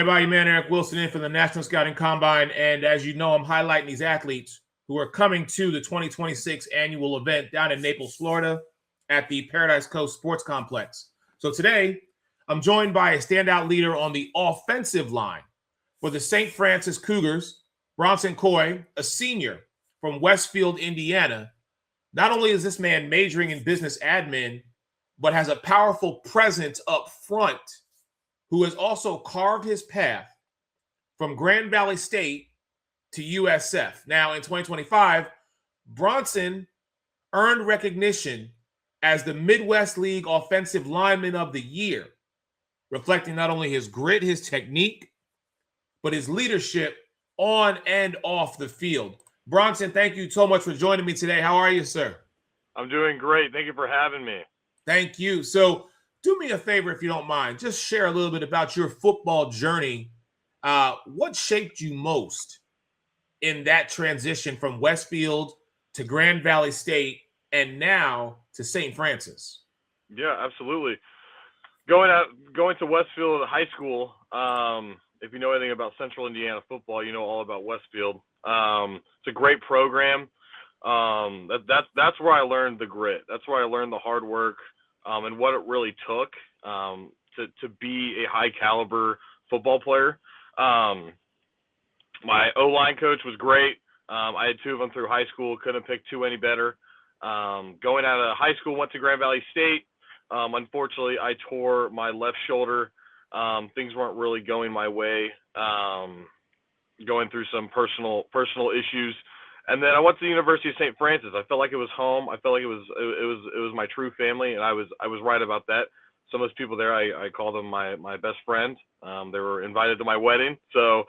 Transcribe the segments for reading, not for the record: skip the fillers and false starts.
Everybody, man, Eric Wilson in for the National Scouting Combine. And as you know, I'm highlighting these athletes who are coming to the 2026 annual event down in Naples, Florida at the Paradise Coast Sports Complex. So today, I'm joined by a standout leader on the offensive line for the St. Francis Cougars, Bronson Kooy, a senior from Westfield, Indiana. Not only is this man majoring in business admin, but has a powerful presence up front, who has also carved his path from Grand Valley State to USF. Now, in 2025, Bronson earned recognition as the Midwest League Offensive Lineman of the Year, reflecting not only his grit, his technique, but his leadership on and off the field. Bronson, thank you so much for joining me today. How are you, sir? I'm doing great. Thank you for having me. Thank you. So do me a favor, if you don't mind. Just share a little bit about your football journey. What shaped you most in that transition from Westfield to Grand Valley State and now to St. Francis? Yeah, absolutely. Going to Westfield High School, if you know anything about Central Indiana football, you know all about Westfield. It's a great program. That's where I learned the grit. That's where I learned the hard work, and what it really took to be a high caliber football player. My O-line coach was great. I had two of them through high school. Couldn't pick two any better. Going out of high school, went to Grand Valley State. Unfortunately, I tore my left shoulder. Things weren't really going my way. Going through some personal issues. And then I went to the University of St. Francis. I felt like it was home. I felt like it was my true family, and I was right about that. Some of those people there, I call them my best friend. They were invited to my wedding, so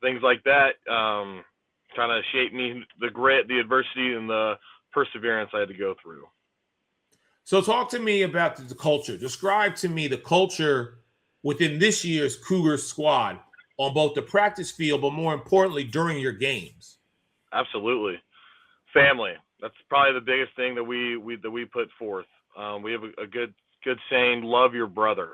things like that kind of shaped me. The grit, the adversity, and the perseverance I had to go through. So talk to me about the culture. Describe to me the culture within this year's Cougars squad on both the practice field, but more importantly, during your games. Absolutely. Family. That's probably the biggest thing that we put forth. We have a good saying, love your brother.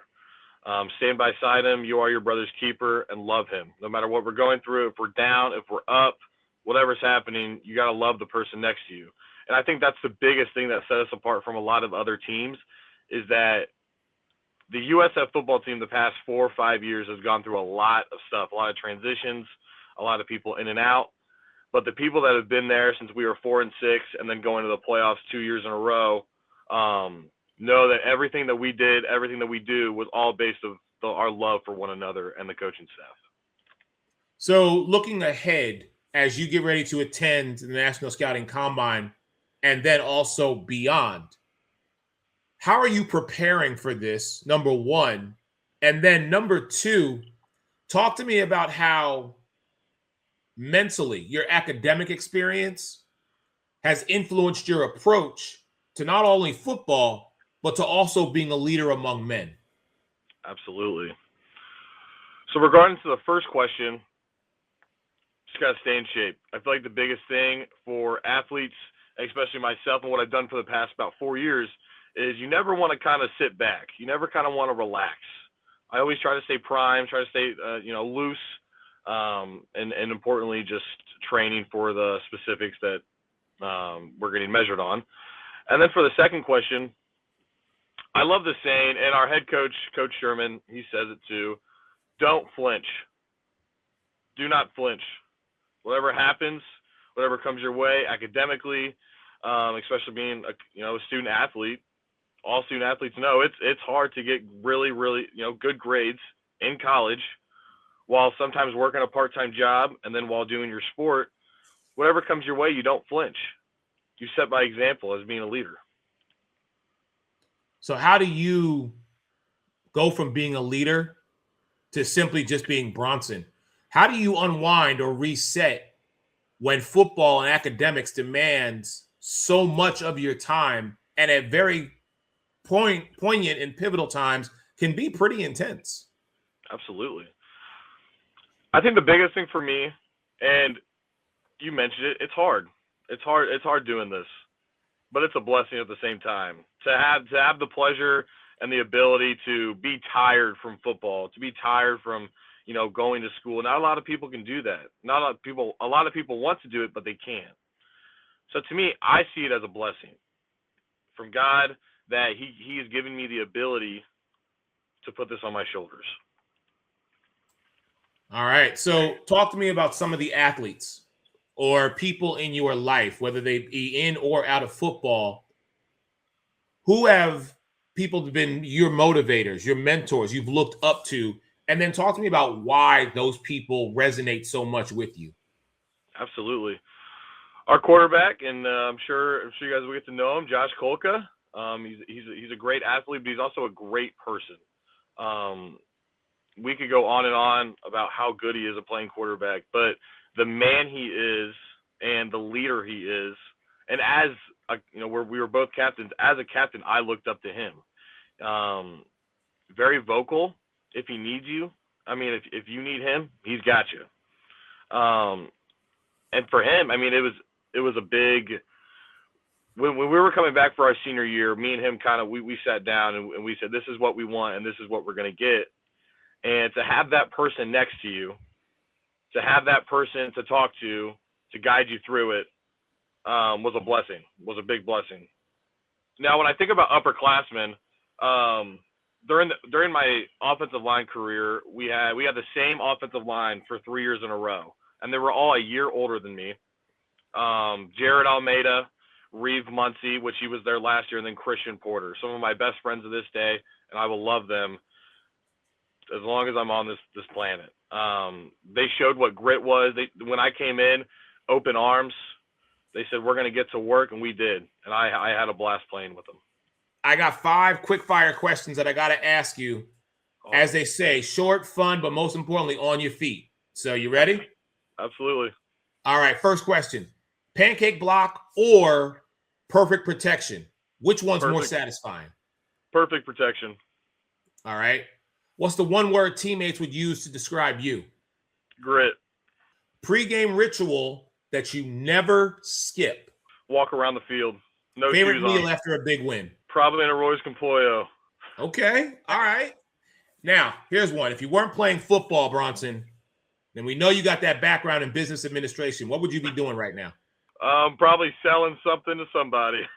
Stand beside him. You are your brother's keeper, and love him. No matter what we're going through, if we're down, if we're up, whatever's happening, you got to love the person next to you. And I think that's the biggest thing that set us apart from a lot of other teams, is that the USF football team the past 4 or 5 years has gone through a lot of stuff, a lot of transitions, a lot of people in and out. But the people that have been there since we were 4 and 6 and then going to the playoffs 2 years in a row know that everything that we did, everything that we do was all based on our love for one another and the coaching staff. So looking ahead, as you get ready to attend the National Scouting Combine and then also beyond, how are you preparing for this, number one? And then number two, talk to me about how mentally your academic experience has influenced your approach to not only football, but to also being a leader among men. Absolutely. So regarding to the first question, just got to stay in shape. I feel like the biggest thing for athletes, especially myself and what I've done for the past about 4 years, is you never want to kind of sit back. You never kind of want to relax. I always try to stay prime, try to stay loose, and importantly, just training for the specifics that we're getting measured on. And then for the second question, I love the saying, and our head coach, Coach Sherman, he says it too, don't flinch. Do not flinch. Whatever happens, whatever comes your way academically, especially being a student athlete, all student athletes know it's hard to get really, really good grades in college while sometimes working a part-time job, and then while doing your sport. Whatever comes your way, you don't flinch. You set by example as being a leader. So how do you go from being a leader to simply just being Bronson? How do you unwind or reset when football and academics demands so much of your time and at very poignant and pivotal times can be pretty intense? Absolutely. I think the biggest thing for me, and you mentioned it, it's hard. It's hard doing this, but it's a blessing at the same time. To have the pleasure and the ability to be tired from football, to be tired from, going to school. Not a lot of people can do that. Not a lot of people want to do it, but they can't. So to me, I see it as a blessing from God that he has given me the ability to put this on my shoulders. All right. So talk to me about some of the athletes or people in your life, whether they be in or out of football. Who have people been your motivators, your mentors, you've looked up to? And then talk to me about why those people resonate so much with you. Absolutely. Our quarterback, and I'm sure you guys will get to know him, Josh Kolka. He's a great athlete, but he's also a great person. We could go on and on about how good he is at playing quarterback, but the man he is and the leader he is, and as we were both captains. As a captain, I looked up to him. Very vocal if he needs you. I mean, if you need him, he's got you. And for him, I mean, it was a big. When we were coming back for our senior year, me and him we sat down and we said, this is what we want and this is what we're going to get. And to have that person next to you, to have that person to talk to guide you through it, was a blessing, was a big blessing. Now, when I think about upperclassmen, during my offensive line career, we had the same offensive line for 3 years in a row, and they were all a year older than me. Jared Almeida, Reeve Muncie, which he was there last year, and then Christian Porter. Some of my best friends to this day, and I will love them as long as I'm on this planet. They showed what grit was. When I came in, open arms. They said, we're going to get to work, and we did. And I had a blast playing with them. I got 5 quick fire questions that I got to ask you. Awesome. As they say, short, fun, but most importantly, on your feet. So you ready? Absolutely. All right. First question. Pancake block or perfect protection? Which one's more satisfying? Perfect protection. All right. What's the one word teammates would use to describe you? Grit. Pre-game ritual that you never skip? Walk around the field. No favorite shoes meal on. After a big win? Probably an arroz con pollo. Okay. All right. Now, here's one. If you weren't playing football, Bronson, then we know you got that background in business administration. What would you be doing right now? Probably selling something to somebody.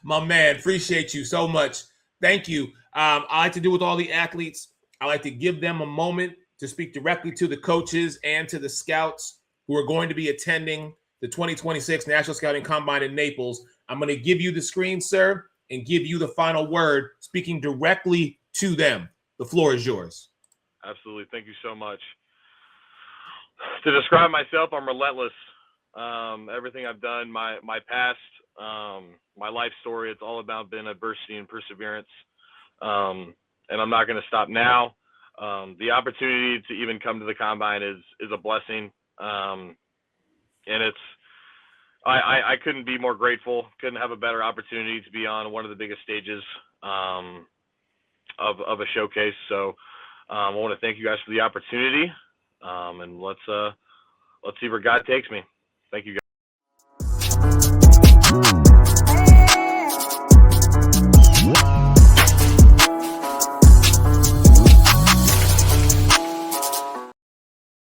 My man, appreciate you so much. Thank you. I like to do with all the athletes. I like to give them a moment to speak directly to the coaches and to the scouts who are going to be attending the 2026 National Scouting Combine in Naples. I'm going to give you the screen, sir, and give you the final word, speaking directly to them. The floor is yours. Absolutely. Thank you so much. To describe myself, I'm relentless. Everything I've done, my past, my life story, it's all about being adversity and perseverance. And I'm not going to stop now. The opportunity to even come to the combine is a blessing. And I couldn't be more grateful. Couldn't have a better opportunity to be on one of the biggest stages of a showcase. So I want to thank you guys for the opportunity. And let's see where God takes me. Thank you, guys.